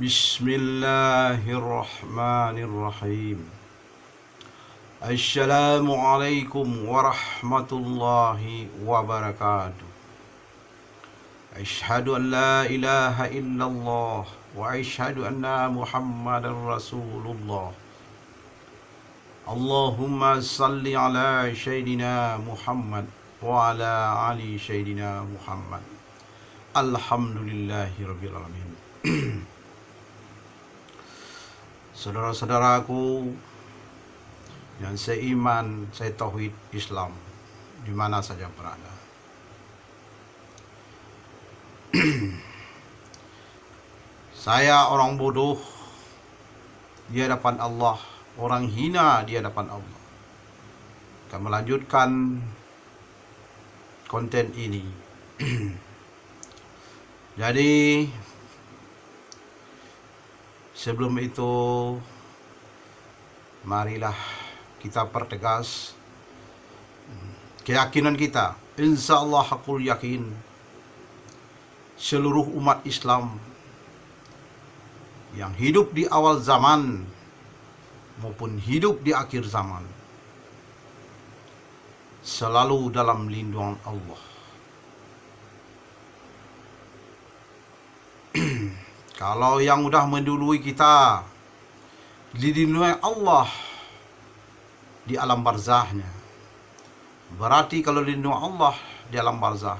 Bismillahirrahmanirrahim. Assalamualaikum warahmatullahi wabarakatuh. Asyhadu an la ilaha illallah wa asyhadu anna Muhammadar Rasulullah. Allahumma salli ala Sayyidina Muhammad wa ala ali Sayyidina Muhammad. Alhamdulillahi rabbil alamin. Saudara-saudaraku yang seiman, setauhid Islam di mana saja berada. Saya orang bodoh di hadapan Allah, orang hina di hadapan Allah. Akan melanjutkan konten ini. Jadi sebelum itu, marilah kita pertegas keyakinan kita. Insya Allah aku yakin seluruh umat Islam yang hidup di awal zaman maupun hidup di akhir zaman selalu dalam lindungan Allah. Kalau yang udah mendului kita dilindungi Allah di alam barzahnya, berarti kalau dilindungi Allah di alam barzah,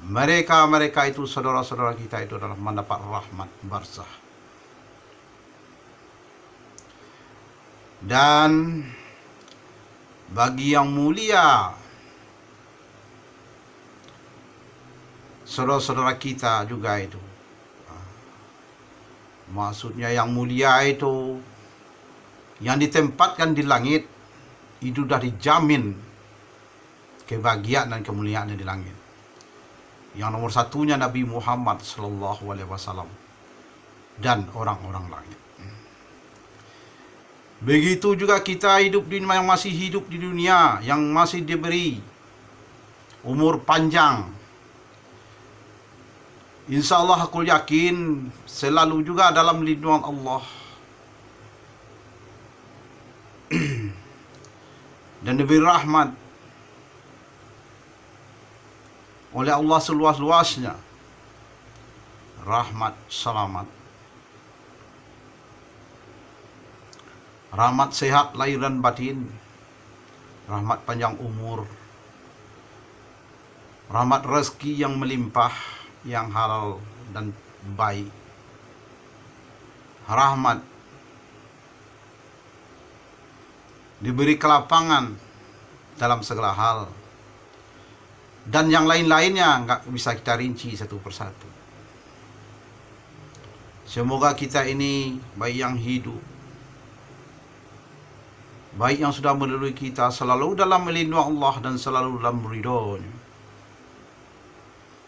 mereka itu saudara-saudara kita itu adalah mendapat rahmat barzah. Dan bagi yang mulia, saudara-saudara kita juga itu, maksudnya yang mulia itu yang ditempatkan di langit, itu sudah dijamin kebahagiaan dan kemuliaannya di langit. Yang nomor satunya Nabi Muhammad SAW dan orang-orang langit. Begitu juga kita hidup di yang masih hidup di dunia, yang masih diberi umur panjang. Insya Allah aku yakin selalu juga dalam lindungan Allah. Dan diberi rahmat oleh Allah seluas-luasnya. Rahmat selamat. Rahmat sehat lahir dan batin. Rahmat panjang umur. Rahmat rezeki yang melimpah, yang halal dan baik. Rahmat diberi kelapangan dalam segala hal, dan yang lain-lainnya nggak bisa kita rinci satu persatu. Semoga kita ini, baik yang hidup, baik yang sudah melalui kita, selalu dalam melindungi Allah dan selalu dalam ridhonya.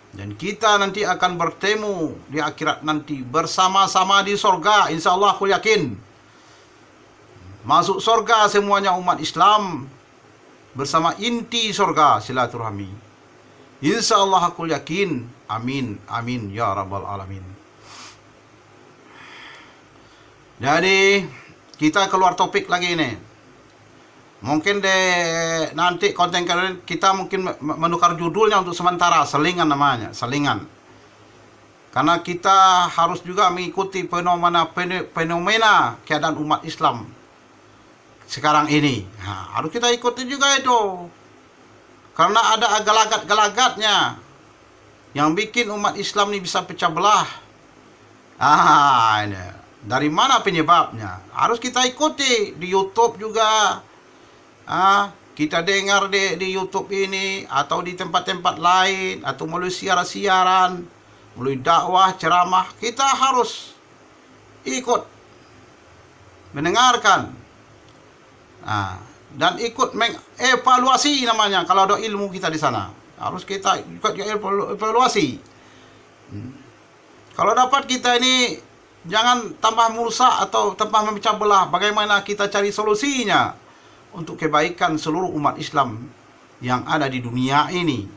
Dan kita nanti akan bertemu di akhirat nanti bersama-sama di sorga. Insya Allah aku yakin masuk sorga semuanya umat Islam bersama inti sorga silaturahmi. Insya Allah aku yakin. Amin, amin ya rabbal alamin. Jadi kita keluar topik lagi nih. Mungkin nanti konten kita mungkin menukar judulnya untuk sementara, selingan namanya, selingan. Karena kita harus juga mengikuti fenomena keadaan umat Islam sekarang ini. Nah, harus kita ikuti juga itu. Karena ada gelagat-gelagatnya yang bikin umat Islam ini bisa pecah belah. Ini dari mana penyebabnya? Harus kita ikuti di YouTube juga. Kita dengar di YouTube ini atau di tempat-tempat lain atau melalui siaran-siaran, melalui dakwah, ceramah, kita harus ikut mendengarkan. Dan ikut mengevaluasi namanya. Kalau ada ilmu kita di sana, harus kita ikut evaluasi. Kalau dapat kita ini jangan tambah merusak atau tambah memecah belah. Bagaimana kita cari solusinya untuk kebaikan seluruh umat Islam yang ada di dunia ini.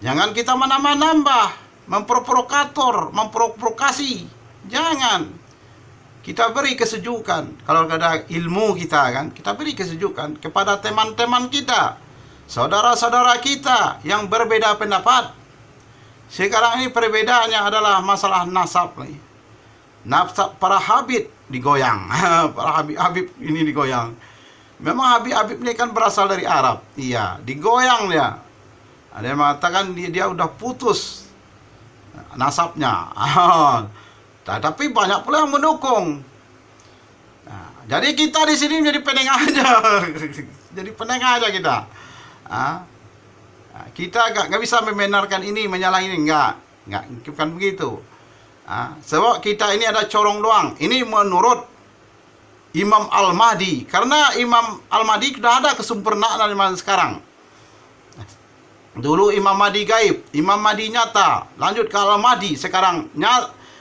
Jangan kita menambah-nambah memprovokasi. Jangan. Kita beri kesejukan. Kalau ada ilmu kita kan, kita beri kesejukan kepada teman-teman kita, saudara-saudara kita yang berbeda pendapat. Sekarang ini perbedaannya adalah masalah nasab nih. Nasab para habib digoyang. Para habib ini digoyang. Memang habib ini kan berasal dari Arab. Iya, digoyang dia. Ada yang mengatakan dia udah putus nasabnya. Tapi banyak pula yang mendukung. Nah, jadi kita di sini menjadi penengah aja. Jadi penengah aja kita. Kita nggak bisa membenarkan ini, menyalahi ini, bukan begitu. Sebab kita ini ada corong doang. Ini menurut Imam Al-Mahdi. Karena Imam Al-Mahdi sudah ada kesempurnaan dari sekarang. Dulu Imam Mahdi gaib, Imam Mahdi nyata, lanjut ke Al-Mahdi, sekarang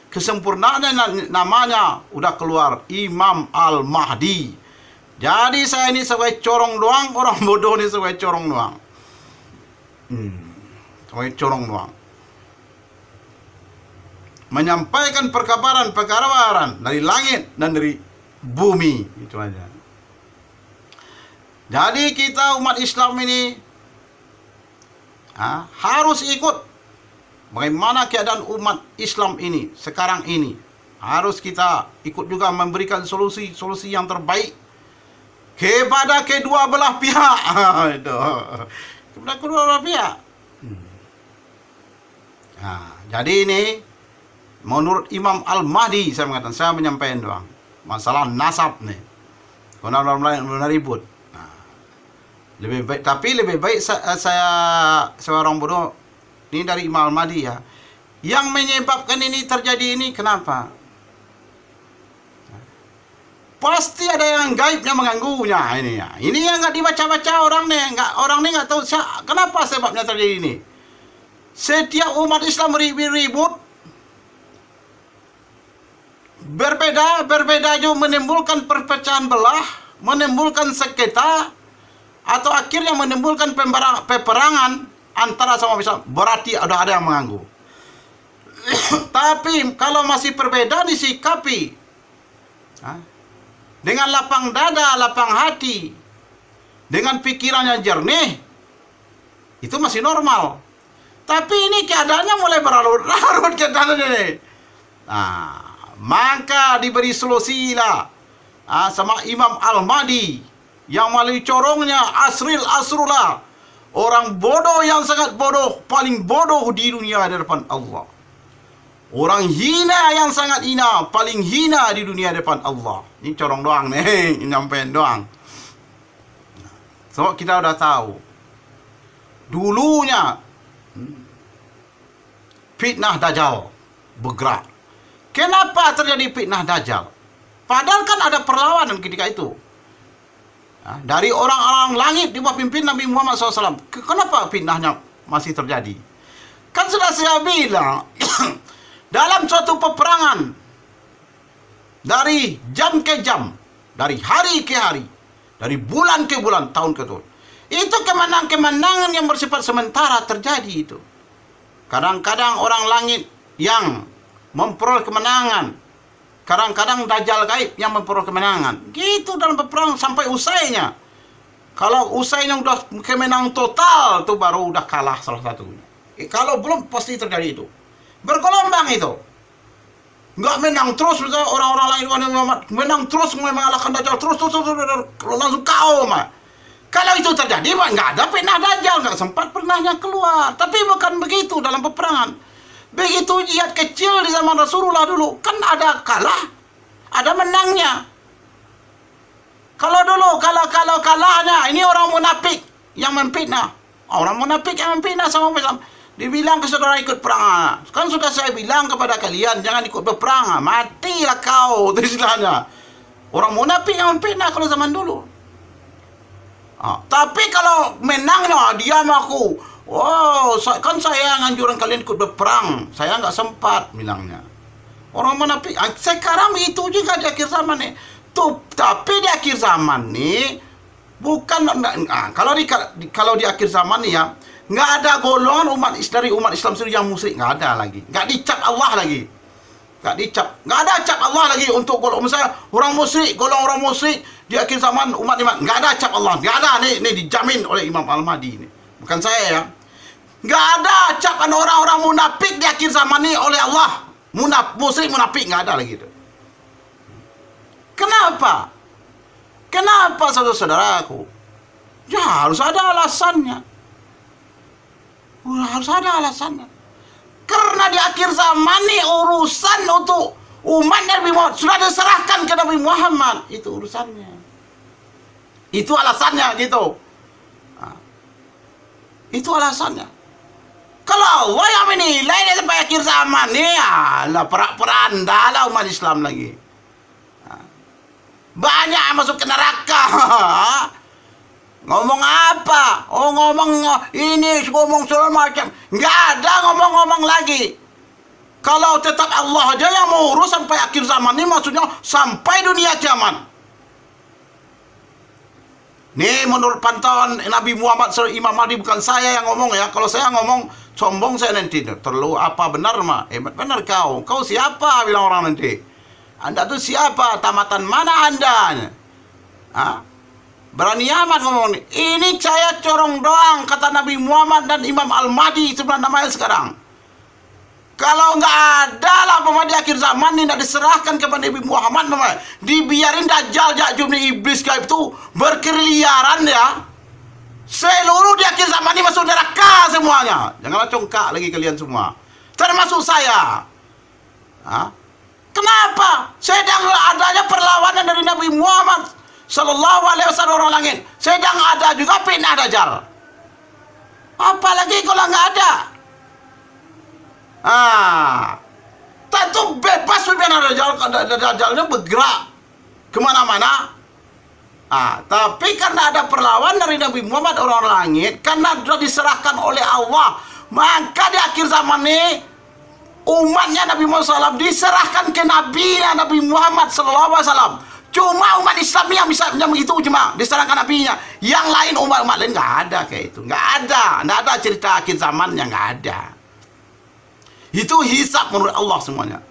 kesempurnaan namanya udah keluar, Imam Al-Mahdi. Jadi saya ini sebagai corong doang, orang bodoh ini sebagai corong doang. Sebagai corong doang. Menyampaikan perkabaran dari langit dan dari bumi, itu aja. Jadi kita umat Islam ini harus ikut bagaimana keadaan umat Islam ini sekarang ini. Harus kita ikut juga memberikan solusi yang terbaik kepada kedua belah pihak. Itu. Kepada kedua belah pihak. Jadi ini menurut Imam Al-Mahdi, saya mengatakan, saya menyampaikan doang masalah nasab nih. Kalau ribut. Lebih baik, tapi lebih baik saya seorang bodoh ini dari Imam Al-Mahdi ya. Yang menyebabkan ini terjadi ini kenapa? Pasti ada yang gaibnya mengganggunya ini ya. Ini yang nggak dibaca-baca orang nih, orang nih nggak tahu kenapa sebabnya terjadi ini. Setiap umat Islam ribut, berbeda juga menimbulkan perpecahan belah, menimbulkan sengketa, atau akhirnya menimbulkan peperangan antara sama bisa, berarti ada yang mengganggu. Tapi kalau masih perbedaan disikapi dengan lapang dada, lapang hati, dengan pikirannya jernih, itu masih normal. Tapi ini keadaannya mulai berlarut-larut keadaan ini. Maka diberi solusi lah sama Imam Al-Mahdi yang melalui corongnya Asrullah, orang bodoh yang sangat bodoh, paling bodoh di dunia di depan Allah. Orang hina yang sangat hina, paling hina di dunia di depan Allah. Ini corong doang nih, nyampein doang. So kita udah tahu dulunya fitnah Dajjal bergerak. Kenapa terjadi fitnah Dajjal? Padahal kan ada perlawanan ketika itu. Dari orang-orang langit di bawah pimpin Nabi Muhammad SAW. Kenapa fitnahnya masih terjadi? Kan sudah saya bilang, dalam suatu peperangan, dari jam ke jam, dari hari ke hari, dari bulan ke bulan, tahun ke tahun, itu kemenangan yang bersifat sementara terjadi itu. Kadang-kadang orang langit yang memperoleh kemenangan, kadang-kadang Dajjal gaib yang memperoleh kemenangan. Gitu dalam peperangan sampai usainya. Kalau usainya udah kemenangan total, itu baru udah kalah salah satunya. Kalau belum pasti terjadi itu. Bergelombang itu. Nggak menang terus, misalnya orang-orang lain menang terus, mengalahkan Dajjal terus langsung KO mah. Kalau itu terjadi, mah nggak ada fitnah Dajjal, nggak sempat pernahnya keluar. Tapi bukan begitu dalam peperangan. Begitu jihad kecil di zaman Rasulullah dulu, kan ada kalah, ada menangnya. Kalau dulu, kalau kalahnya, ini orang munafik yang memfitnah. Orang munafik yang memfitnah sama Islam. Dibilang ke saudara ikut perang. Kan sudah saya bilang kepada kalian, jangan ikut berperang. Matilah kau, itu istilahnya. Orang munafik yang memfitnah kalau zaman dulu. Tapi kalau menangnya, diam aku. Wow, kan saya nganjurin kalian ikut berperang. Saya nggak sempat, bilangnya. Orang munafik. Sekarang itu juga di akhir zaman nih. Tapi di akhir zaman nih, bukan kalau di akhir zaman nih ya, Nggak ada golongan dari umat Islam sendiri yang musyrik, nggak ada lagi. Nggak dicap Allah lagi. Nggak dicap. Nggak ada cap Allah lagi untuk golongan misalnya orang musyrik, golongan orang musyrik di akhir zaman umat iman. Nggak ada cap Allah. Nggak ada. Ini dijamin oleh Imam Al-Mahdi ini. Bukan saya ya. Nggak ada capan orang-orang munafik di akhir zaman ini oleh Allah. Musyrik munafik nggak ada lagi itu. Kenapa? Kenapa saudara-saudaraku? Ya harus ada alasannya. Harus ada alasannya. Karena di akhir zaman ini urusan untuk umat Nabi Muhammad sudah diserahkan ke Nabi Muhammad. Itu urusannya. Itu alasannya gitu. Nah, itu alasannya. Kalau Allah yang menilai sampai akhir zaman ini, alah perak-peranda lah umat Islam lagi. Nah, banyak yang masuk ke neraka. Ngomong apa? Oh ngomong ini, ngomong segala macam. Nggak ada ngomong-ngomong lagi. Kalau tetap Allah aja yang mau urus sampai akhir zaman ini, maksudnya sampai dunia kiamat. Nih menurut pantauan Nabi Muhammad Imam Mahdi, bukan saya yang ngomong ya. Kalau saya ngomong sombong saya nanti. Terlalu apa benar mah? Benar kau. Kau siapa bilang orang nanti? Anda tuh siapa? Tamatan mana Anda? Hah? Berani amat ngomong ini. Ini saya corong doang kata Nabi Muhammad dan Imam Al-Mahdi sebenarnya namanya sekarang. Kalau nggak ada lah di akhir zaman ini, tidak diserahkan kepada Nabi Muhammad, dibiarin Dajjal, Ya'juj, iblis gaib itu berkeliaran ya. Seluruh di akhir zaman ini masuk neraka semuanya. Janganlah congkak lagi kalian semua. Termasuk saya. Hah? Kenapa? Sedang adanya perlawanan dari Nabi Muhammad Sallallahu alaihi wasallam orang langit. Sedang ada juga fitnah Dajjal. Apalagi kalau nggak ada. Tentu bebas pimpinan Dajjalnya bergerak kemana-mana. Tapi karena ada perlawan dari Nabi Muhammad orang langit, karena sudah diserahkan oleh Allah, maka di akhir zaman ini umatnya Nabi Muhammad SAW diserahkan ke Nabi Muhammad SAW. Cuma umat Islam yang bisa itu cuma diserahkan nabinya. Yang lain umat lain nggak ada kayak itu, nggak ada cerita akhir zamannya, nggak ada. Itu hisab menurut Allah semuanya.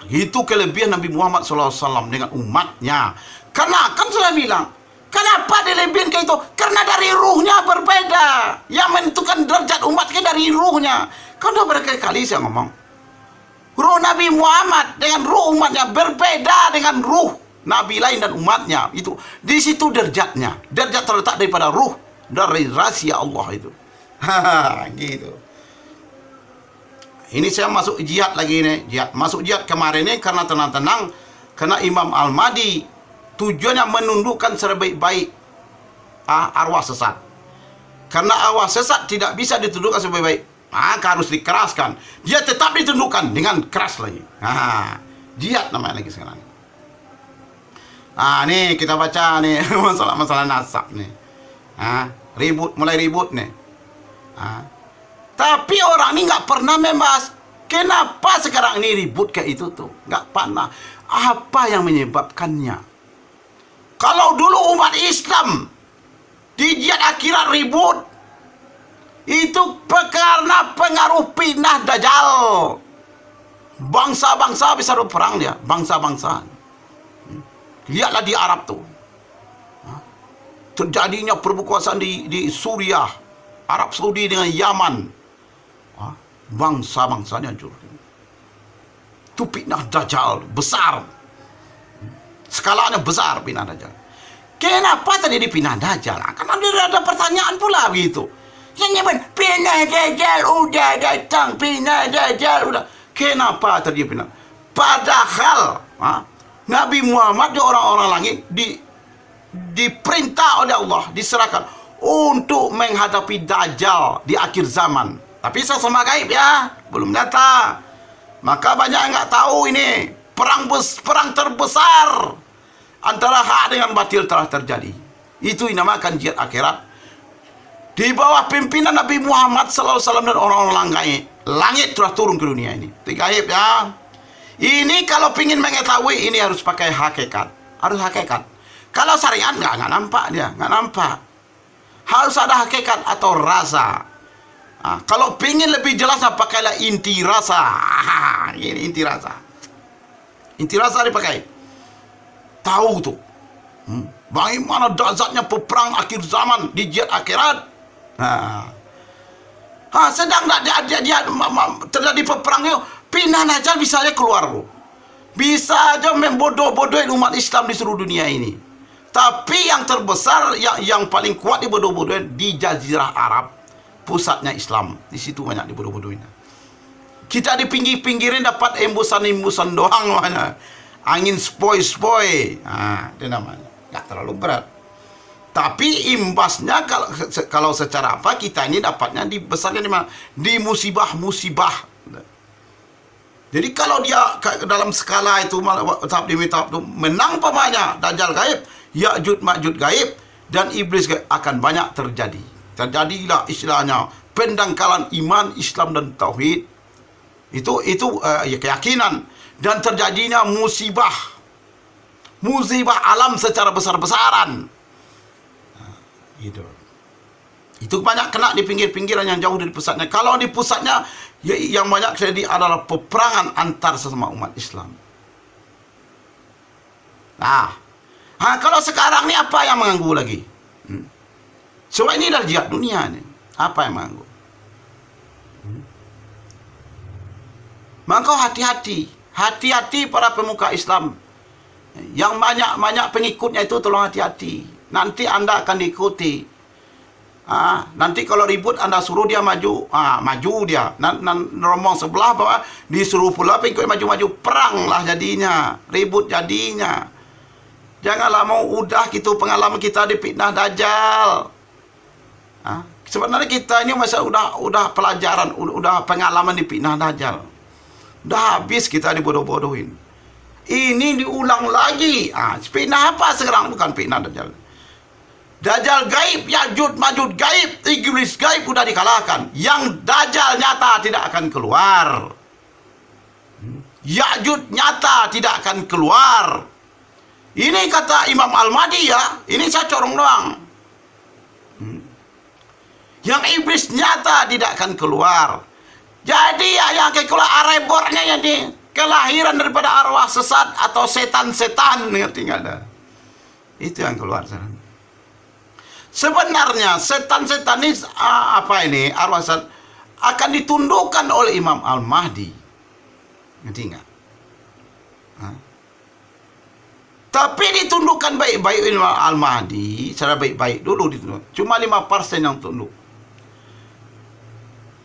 Itu kelebihan Nabi Muhammad SAW dengan umatnya. Karena kan sudah bilang, kenapa dilebihin kayak itu? Karena dari ruhnya berbeda. Yang menentukan derajat umatnya dari ruhnya. Kan udah berkali-kali saya ngomong, ruh Nabi Muhammad dengan ruh umatnya berbeda dengan ruh Nabi lain dan umatnya. Itu di situ derajatnya. Derajat terletak daripada ruh, dari rahasia Allah itu. Gitu. Ini saya masuk jihad lagi nih. Masuk jihad kemarin ini karena tenang-tenang, karena Imam Al-Mahdi tujuannya menundukkan sebaik-baik arwah sesat. Karena arwah sesat tidak bisa ditundukkan sebaik-baik, maka harus dikeraskan. Dia tetap ditundukkan dengan keras lagi. Jihad namanya lagi sekarang. Nih kita baca nih masalah nasab nih. Mulai ribut nih. Tapi orang ini nggak pernah membahas kenapa sekarang ini ribut kayak itu tuh. Nggak pernah. Apa yang menyebabkannya? Kalau dulu umat Islam di jihad akhirat ribut, itu karena pengaruh pindah Dajjal. Bangsa-bangsa bisa berperang dia. Bangsa-bangsa. Lihatlah di Arab tuh. Terjadinya perbukuasaan di Suriah, Arab Saudi dengan Yaman. Bangsa-bangsanya hancur. Itu fitnah Dajjal besar. Skalanya besar fitnah Dajjal. Kenapa terjadi fitnah Dajjal? Karena ada pertanyaan pula begitu. Yang nyebut fitnah Dajjal udah datang, fitnah Dajjal udah. Kenapa terjadi fitnah? Padahal Nabi Muhammad di orang-orang langit diperintah oleh Allah, diserahkan untuk menghadapi Dajjal di akhir zaman. Tapi sama gaib ya, belum nyata. Maka banyak yang nggak tahu ini perang terbesar antara hak dengan batil telah terjadi. Itu dinamakan jihad akhirat di bawah pimpinan Nabi Muhammad SAW dan orang-orang langit telah turun ke dunia ini. Itu gaib ya. Ini kalau ingin mengetahui ini harus pakai hakikat, harus hakikat. Kalau syariat nggak nampak dia, nggak nampak. Harus ada hakikat atau rasa. Kalau pengen lebih jelas, pakailah inti rasa. Ini inti rasa. Inti rasa dipakai. Tahu tuh. Bagaimana dahsyatnya peperang akhir zaman di jihad akhirat. Sedang dia terjadi peperang itu, Pina Dajjal bisa aja keluar, bro. Bisa aja membodoh-bodohin umat Islam di seluruh dunia ini. Tapi yang terbesar, yang paling kuat dibodoh-bodohin di Jazirah Arab, pusatnya Islam. Di situ banyak dibodoh-bodohin. Kita di pinggir-pinggirin dapat embusan-embusan doang namanya. Angin spoi-spoi. Itu namanya. Nggak terlalu berat. Tapi imbasnya kalau secara apa, kita ini dapatnya dibesarnya di mana? Di musibah-musibah. Jadi kalau dia dalam skala itu tahap demi tahap itu menang pamanya, Dajjal gaib, Ya'juj Ma'juj gaib, dan iblis gaib, akan banyak terjadi. Terjadilah istilahnya pendangkalan iman, Islam dan tauhid. Itu keyakinan, dan terjadinya musibah alam secara besar-besaran. Itu banyak kena di pinggir-pinggiran yang jauh dari pusatnya. Kalau di pusatnya, yang banyak terjadi adalah peperangan antar sesama umat Islam. Kalau sekarang ini apa yang mengganggu lagi? Soal ini dari jihad dunia nih. Apa yang mengganggu? Maka hati-hati para pemuka Islam. Yang banyak pengikutnya itu, tolong hati-hati. Nanti Anda akan diikuti. Nanti kalau ribut, Anda suruh dia maju. Maju dia. Rombong sebelah bahwa disuruh pula pengikut maju-maju. Perang lah jadinya. Ribut jadinya. Janganlah mau udah gitu pengalaman kita dipitnah Dajjal. Sebenarnya kita ini masa udah pelajaran, udah pengalaman dipitnah Dajjal. Udah habis kita dibodoh-bodohin. Ini diulang lagi. Fitnah apa sekarang? Bukan fitnah Dajjal. Dajjal gaib, Ya'juj Ma'juj gaib, iblis gaib udah dikalahkan. Yang Dajjal nyata tidak akan keluar. Ya'juj nyata tidak akan keluar. Ini kata Imam Al-Mahdi ya. Ini saya corong doang. Yang iblis nyata tidak akan keluar. Jadi yang keluar arebornya jadi kelahiran daripada arwah sesat atau setan-setan, ngerti nggak ada? Itu yang keluar sekarang. Sebenarnya setan-setan ini arwah sesat akan ditundukkan oleh Imam Al-Mahdi, ngerti nggak? Tapi ditundukkan baik-baik Imam Al-Mahdi, secara baik-baik dulu ditunduk. Cuma 5% yang tunduk.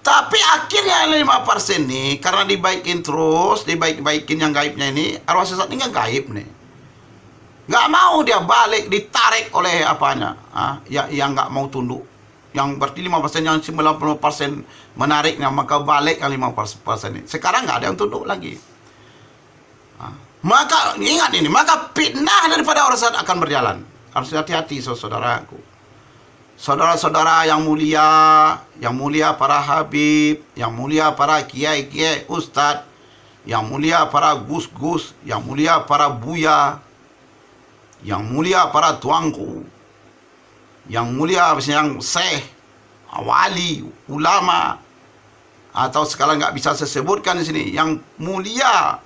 Tapi akhirnya 5% nih, karena dibaikin terus, dibaik-baikin yang gaibnya ini, arwah sesat ini nggak gaib nih. Nggak mau dia balik, ditarik oleh apanya, yang nggak mau tunduk. Yang berarti 5%, yang 90% menariknya, maka balik yang 5% ini. Sekarang nggak ada yang tunduk lagi. Maka ingat ini, maka fitnah daripada orang sesat akan berjalan. Harus hati-hati saudaraku. Saudara-saudara yang mulia para habib, yang mulia para kiai-kiai, ustadz, yang mulia para gus-gus, yang mulia para buya, yang mulia para tuanku, yang mulia yang syekh, wali, ulama, atau sekarang nggak bisa saya sebutkan di sini, yang mulia,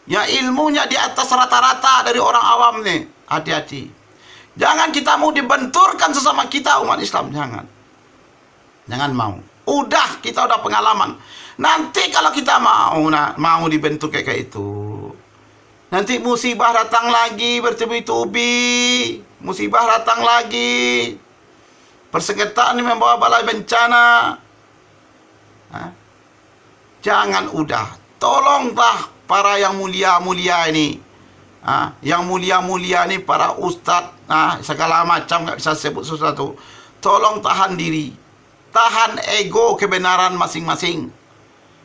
ya ilmunya di atas rata-rata dari orang awam nih, hati-hati. Jangan kita mau dibenturkan sesama kita umat Islam, jangan mau. Udah, kita udah pengalaman. Nanti kalau kita mau dibentuk kayak itu, nanti musibah datang lagi bertubi-tubi, musibah datang lagi, persengketaan ini membawa balai bencana. Jangan udah, tolonglah para yang mulia-mulia ini. Yang mulia-mulia ini para ustadz, segala macam nggak bisa sebut sesuatu. Tolong tahan diri, tahan ego kebenaran masing-masing,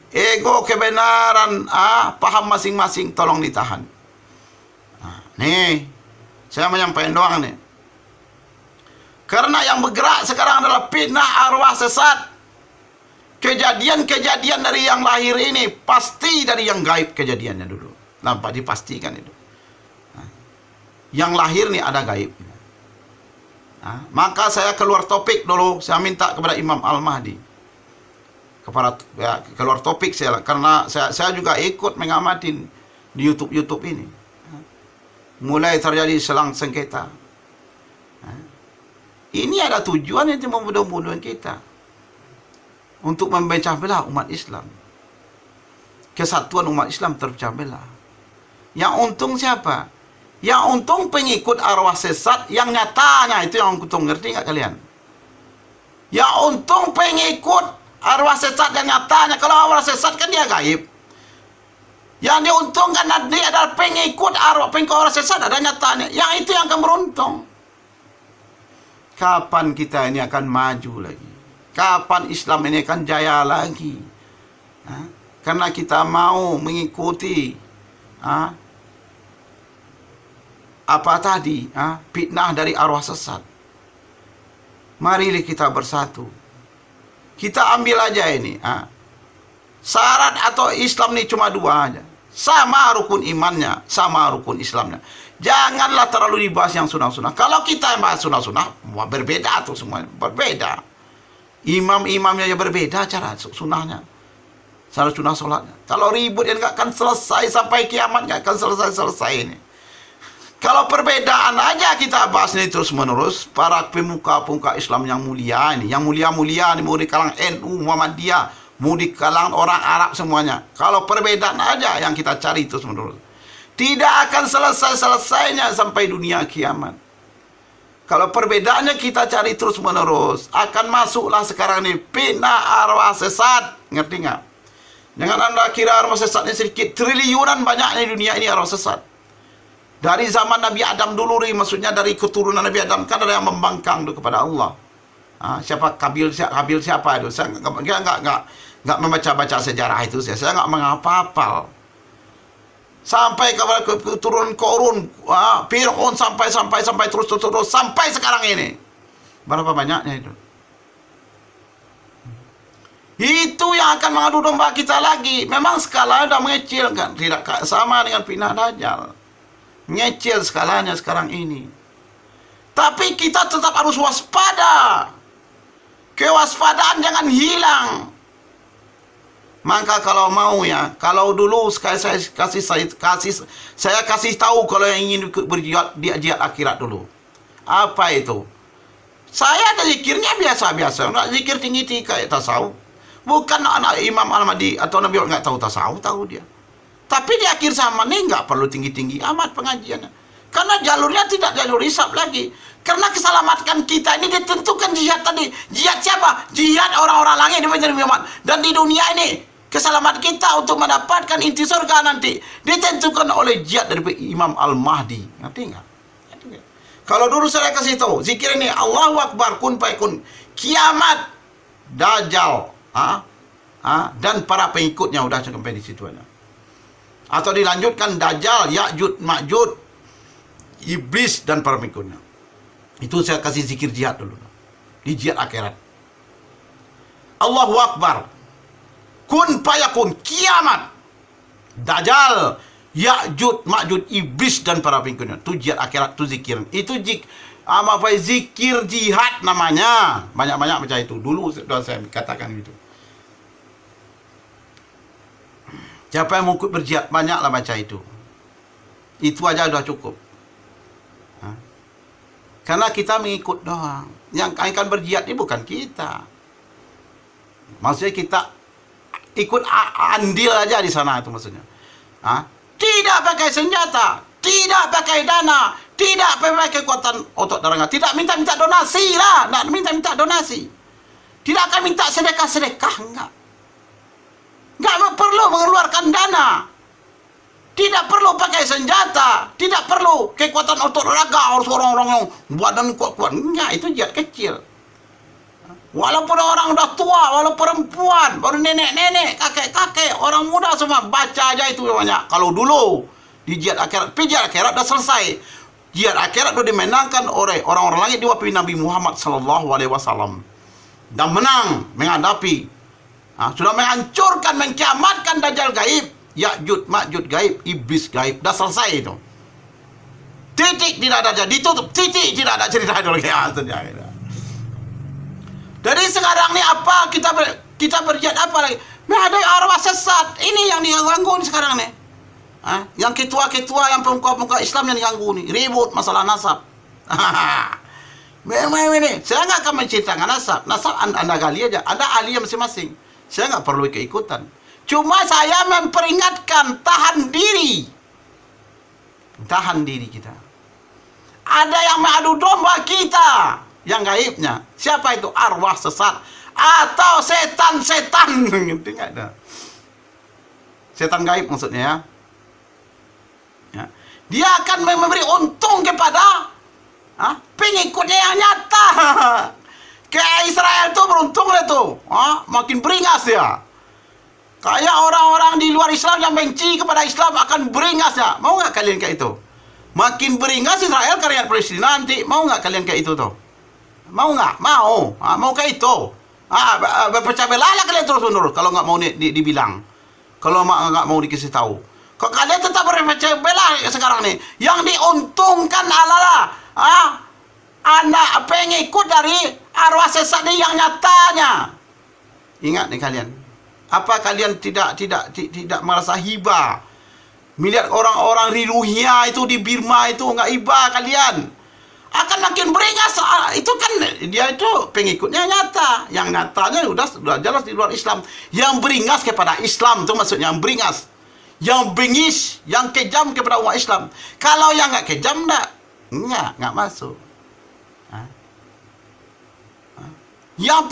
ego kebenaran paham masing-masing, tolong ditahan. Nih, saya menyampaikan doang nih. Karena yang bergerak sekarang adalah fitnah arwah sesat. Kejadian-kejadian dari yang lahir ini pasti dari yang gaib kejadiannya dulu. Nampak dipastikan itu. Yang lahir nih ada gaib. Maka saya keluar topik dulu, saya minta kepada Imam Al-Mahdi. kepada ya, keluar topik saya, karena saya juga ikut mengamatin di YouTube ini. Mulai terjadi selang sengketa. Ini ada tujuan itu membunuh-bunuhin kita untuk memecah belah umat Islam. Kesatuan umat Islam terpecah belah. Yang untung siapa? Yang untung pengikut arwah sesat yang nyatanya, itu yang untung. Ngerti nggak kalian? Yang untung pengikut arwah sesat yang nyatanya. Kalau arwah sesat kan dia gaib. Yang diuntungkan dia adalah pengikut arwah sesat ada nyatanya. Yang itu yang akan beruntung. Kapan kita ini akan maju lagi? Kapan Islam ini akan jaya lagi? Karena kita mau mengikuti apa tadi? Fitnah dari arwah sesat. Marilah kita bersatu. Kita ambil aja ini. Syarat atau Islam ini cuma dua aja. Sama rukun imannya, sama rukun Islamnya. Janganlah terlalu dibahas yang sunah-sunah. Kalau kita yang bahas sunah-sunah, berbeda tuh semuanya. Berbeda. Imam-imamnya ya berbeda cara sunahnya. Cara sunah sholatnya. Kalau ribut ya nggak akan selesai sampai kiamat. Nggak akan selesai-selesai ini. Kalau perbedaan aja kita bahas ini terus-menerus, para pemuka-pemuka Islam yang mulia ini, yang mulia-mulia ini, mau di kalangan NU, Muhammadiyah, mau di kalangan orang Arab semuanya. Kalau perbedaan aja yang kita cari terus-menerus, tidak akan selesai-selesainya sampai dunia kiamat. Kalau perbedaannya kita cari terus-menerus, akan masuklah sekarang ini fitnah arwah sesat. Ngerti nggak? Jangan Anda kira arwah sesat ini sedikit, triliunan banyaknya di dunia ini arwah sesat. Dari zaman Nabi Adam dulu, maksudnya dari keturunan Nabi Adam, kan ada yang membangkang kepada Allah. Siapa Kabil siapa itu? Saya nggak membaca-baca sejarah itu. Saya nggak menghafal. Sampai kepada keturunan Korun, Fir'aun sampai terus sampai sekarang ini. Berapa banyaknya itu? Itu yang akan mengadu domba kita lagi. Memang skalanya sudah mengecil kan, tidak sama dengan fitnah Dajjal. Ngecil skalanya sekarang ini. Tapi kita tetap harus waspada. Kewaspadaan jangan hilang. Maka kalau mau ya, kalau dulu saya kasih tahu kalau yang ingin berjihad di jihad akhirat dulu. Apa itu? Saya ada zikirnya biasa-biasa, enggak zikir tinggi-tinggi kayak tasawuf. Bukan anak Imam Al-Mahdi atau Nabi enggak tahu tasawuf, tahu dia. Tapi di akhir zaman ini nggak perlu tinggi-tinggi amat pengajiannya. Karena jalurnya tidak jalur hisab lagi. Karena keselamatan kita ini ditentukan jihad tadi. Jihad siapa? Jihad orang-orang langit di Baitul Muhammad. Dan di dunia ini, keselamatan kita untuk mendapatkan inti surga nanti ditentukan oleh jihad dari Imam Al-Mahdi. Ngerti nggak? Kalau dulu saya kasih tahu, zikir ini Allahu Akbar, kun fayakun, kiamat, Dajjal, dan para pengikutnya udah sampai di situ aja. Atau dilanjutkan Dajjal, Ya'jud, Ma'jud, Iblis dan para pengikutnya. Itu saya kasih zikir jihad dulu. Di jihad akhirat. Allahu Akbar. Kun fayakun, kiamat. Dajjal, Ya'jud, Ma'jud, Iblis dan para pengikutnya. Itu jihad akhirat, itu zikir. Itu zikir jihad namanya. Banyak-banyak macam itu. Dulu sudah saya katakan gitu. Siapa yang mau ikut berjihad, banyaklah baca itu. Itu aja sudah cukup. Karena kita mengikut doang. Yang akan berjihad ini bukan kita. Maksudnya kita ikut andil aja di sana itu maksudnya. Tidak pakai senjata, tidak pakai dana, tidak pakai kekuatan otot darah, tidak minta-minta donasi lah, tidak minta-minta donasi. Tidak akan minta sedekah-sedekah, enggak. Nggak perlu mengeluarkan dana. Tidak perlu pakai senjata. Tidak perlu kekuatan otot raga. Harus orang-orang yang badan kuat-kuat. Enggak, itu jihad kecil. Walaupun orang udah tua, walaupun perempuan, baru nenek-nenek, kakek-kakek, orang muda semua, baca aja itu banyak. Kalau dulu di jihad akhirat, jihad akhirat udah selesai. Jihad akhirat udah dimenangkan oleh orang-orang langit di waktu Nabi Muhammad SAW. Dan menang menghadapi, sudah menghancurkan, mengkiamatkan Dajjal gaib, Ya'jud, Ma'jud gaib, Iblis gaib. Dah selesai itu. Titik, tidak ada, ditutup. Titik, tidak ada cerita itu lagi. Jadi sekarang ini apa kita Kita berjihad apa lagi? Ada arwah sesat. Ini yang diganggu sekarang nih. Yang ketua-ketua, yang pemuka-pemuka Islam yang diganggu nih. Ribut masalah nasab. Ini, saya nggak akan menceritakan nasab. Nasab anda gali aja. Anda ahli masing-masing. Saya nggak perlu keikutan. Cuma saya memperingatkan, tahan diri. Tahan diri kita. Ada yang mengadu domba kita. Yang gaibnya. Siapa itu? Arwah sesat. Atau setan-setan. Ngerti nggak ada? Setan gaib maksudnya ya. Dia akan memberi untung kepada pengikutnya yang nyata. Kayak Israel tuh beruntung lah tuh. Makin beringas ya. Kayak orang-orang di luar Islam yang benci kepada Islam akan beringas ya. Mau nggak kalian kayak itu? Makin beringas Israel karena Palestina nanti. Mau nggak kalian kayak itu tuh? Mau nggak? Mau. Mau kayak itu. Berpecah belah lah kalian terus menerus. Kalau nggak mau dibilang. Kalau nggak mau dikasih tahu. Kok kalian tetap berpecah belah sekarang nih? Yang diuntungkan adalah anak pengikut dari arwah sesat ini yang nyatanya. Ingat nih kalian. Apa kalian tidak merasa hibah melihat orang-orang Rohingya itu di Burma itu nggak hibah kalian? Akan makin beringas. Itu kan dia itu pengikutnya nyata. Yang nyatanya sudah jelas di luar Islam. Yang beringas kepada Islam itu maksudnya yang beringas. Yang bengis, yang kejam kepada umat Islam. Kalau yang nggak kejam nggak masuk. Yang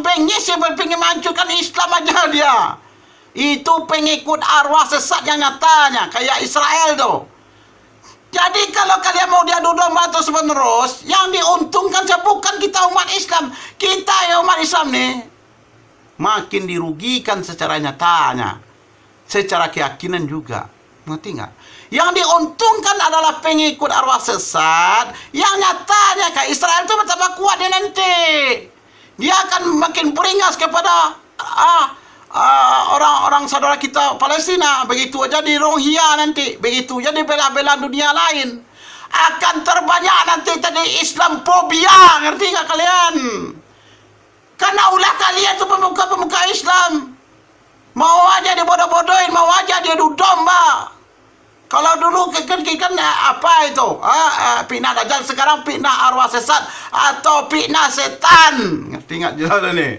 bengis, yang pengen menghancurkan Islam aja dia. Itu pengikut arwah sesat yang nyatanya. Kayak Israel tuh. Jadi kalau kalian mau diadu domba terus menerus, yang diuntungkan bukan kita umat Islam. Kita ya umat Islam nih makin dirugikan secara nyatanya, secara keyakinan juga. Ngerti nggak? Yang diuntungkan adalah pengikut arwah sesat yang nyatanya kayak Israel itu betapa kuat dia nanti. Dia akan makin beringas kepada orang-orang saudara kita Palestina. Begitu aja di Rohingya nanti. Begitu aja di bela-bela dunia lain. Akan terbanyak nanti tadi Islamfobia. Ngerti nggak kalian? Karena ulah kalian tuh pemuka-pemuka Islam. Mau aja dibodoh-bodohin. Mau aja dia domba. Kalau dulu kan apa itu? Fitnah Dajjal. Sekarang fitnah arwah sesat. Atau fitnah setan. Ngerti nggak jelas nih?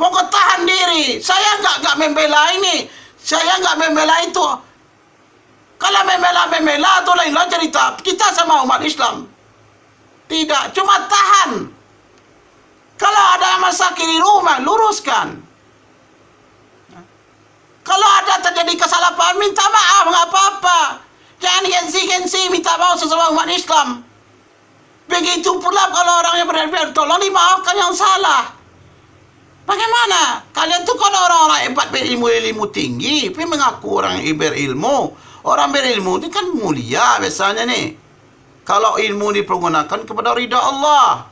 Mau tahan diri. Saya nggak membela ini. Saya nggak membela itu. Kalau membela itu lain cerita. Kita sama umat Islam. Tidak. Cuma tahan. Kalau ada yang masalah di rumah, luruskan. Kalau ada terjadi kesalahan, minta maaf. Nggak apa-apa. Jangan gengsi-gengsi minta maaf sesama umat Islam. Begitu pula kalau orang yang benar-benar tolong dimaafkan yang salah. Bagaimana? Kalian tuh kan orang-orang hebat berilmu tinggi, tapi mengaku orang berilmu. Orang berilmu itu kan mulia biasanya nih. Kalau ilmu dipergunakan kepada ridha Allah.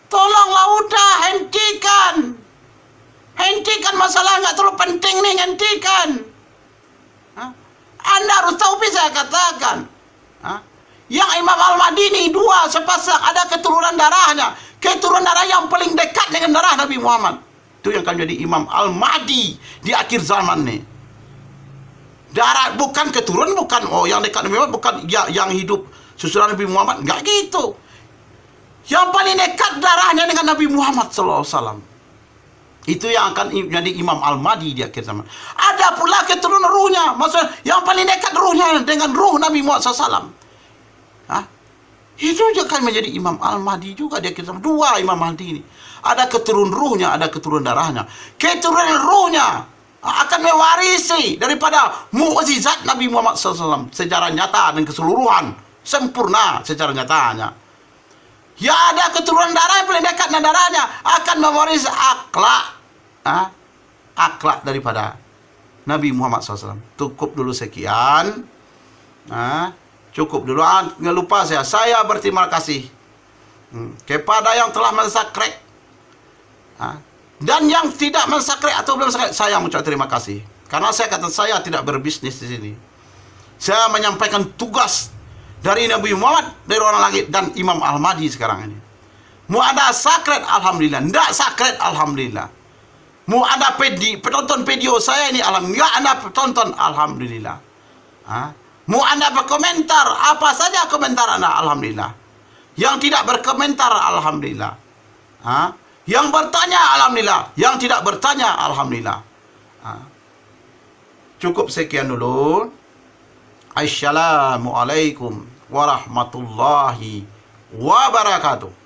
Tolonglah udah, hentikan. Hentikan masalah nggak terlalu penting nih, hentikan. Anda harus tahu saya katakan. Yang Imam Al-Madini dua sepasang ada keturunan darahnya. Keturunan darah yang paling dekat dengan darah Nabi Muhammad. Itu yang akan jadi Imam Al-Mahdi di akhir zaman nih. Darah bukan keturunan, bukan yang dekat Nabi Muhammad, bukan yang hidup susulan Nabi Muhammad. Enggak gitu. Yang paling dekat darahnya dengan Nabi Muhammad SAW. Itu yang akan jadi Imam Al-Mahdi di akhir zaman. Ada pula keturunan ruhnya. Maksudnya yang paling dekat ruhnya dengan ruh Nabi Muhammad SAW. Itu juga akan menjadi Imam Al-Mahdi juga dia kita dua Imam Mahdi ini. Ada keturunan ruhnya, ada keturunan darahnya. Keturunan ruhnya akan mewarisi daripada mukjizat Nabi Muhammad SAW secara nyata dan keseluruhan sempurna secara nyatanya. Ya ada keturunan darah yang paling dekat dengan darahnya akan mewarisi akhlak daripada Nabi Muhammad SAW. Cukup dulu sekian. Cukup dulu. Nggak lupa saya berterima kasih kepada yang telah mensubscribe dan yang tidak mensubscribe atau belum subscribe. Saya mengucapkan terima kasih karena saya kata saya tidak berbisnis di sini. Saya menyampaikan tugas dari Nabi Muhammad, dari orang langit dan Imam Al-Mahdi sekarang ini. Mu ada sakret, alhamdulillah. Ndak sakret, alhamdulillah. Mu anda penonton video saya ini, alhamdulillah. Anda tonton, alhamdulillah. Mu anda berkomentar, apa saja komentar anda, alhamdulillah. Yang tidak berkomentar, alhamdulillah. Yang bertanya, alhamdulillah. Yang tidak bertanya, alhamdulillah. Cukup sekian dulu. Assalamualaikum warahmatullahi wabarakatuh.